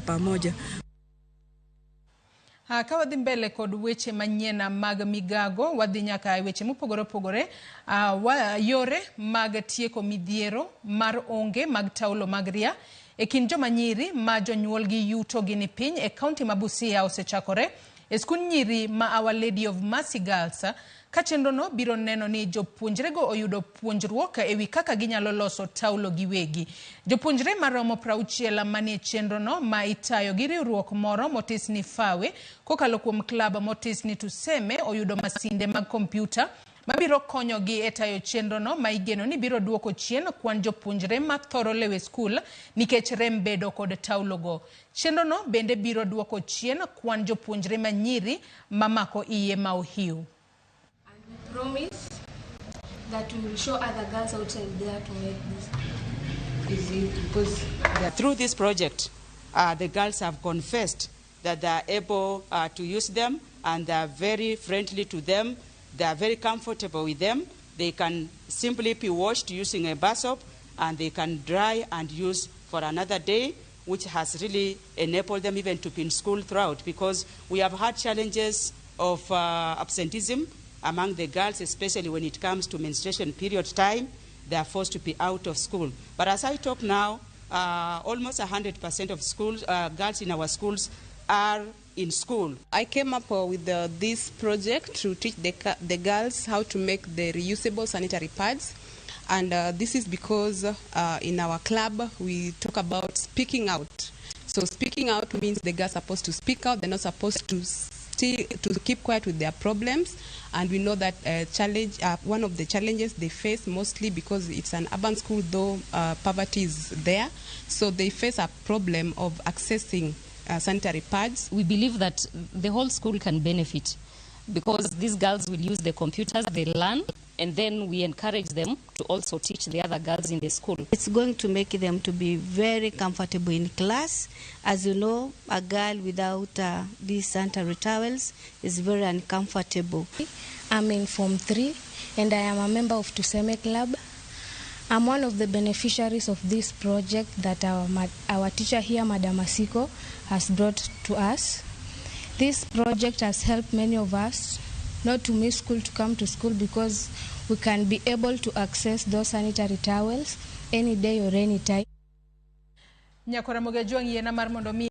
pamoja. Kawadhi mbele kod weche manyena mag Migago, wadhi nyaka weche mopogore opogore, yore mag tieko midhiero mar onge mag taulo mag ria e kind joma nyiri ma jonyuol gi yuto gi ni piny e kaunti ma Busia osechakore e skul nyiri ma Our Lady of Mercy Girls. Ka chenro no biro neno ni jopuonjre go oyudo puonjruok ewi kaka ginyalo loso taulo giwegi. Jopuonjre maromo 60 manie chenro no ma itayo gi riwruok moro motis ni Fawe kokalo kuom klab motis ni Tuseme oyudo masinde mag kompyuta mabiro konyogi e tayo chenro no ma igeno ni biro duoko chien kwan jopuonjre ma thoro lewe skul nikech rem bedo kod taulo go. Chenro no bende biro duoko chien kwan jopuonjre ma nyiri mamako iye ma ohiu. Promise that we will show other girls outside there to make this easy, because through this project, the girls have confessed that they are able to use them, and they are very friendly to them. They are very comfortable with them. They can simply be washed using a bar soap, and they can dry and use for another day, which has really enabled them even to be in school throughout, because we have had challenges of absenteeism among the girls, especially when it comes to menstruation period time. They are forced to be out of school. But as I talk now, almost 100% of schools, girls in our schools are in school. I came up with this project to teach the girls how to make the reusable sanitary pads. And this is because in our club, we talk about speaking out. So speaking out means the girls are supposed to speak out. They're not supposed to keep quiet with their problems. And we know that one of the challenges they face, mostly because it's an urban school, though poverty is there, so they face a problem of accessing sanitary pads. We believe that the whole school can benefit because these girls will use the computers, they learn, and then we encourage them to also teach the other girls in the school. It's going to make them to be very comfortable in class. As you know, a girl without these sanitary towels is very uncomfortable. I'm in Form 3 and I am a member of Tuseme Club. I'm one of the beneficiaries of this project that our teacher here, Madam Asiko, has brought to us. This project has helped many of us not to miss school to come to school because we can be able to access those sanitary towels any day or any time. Ramogi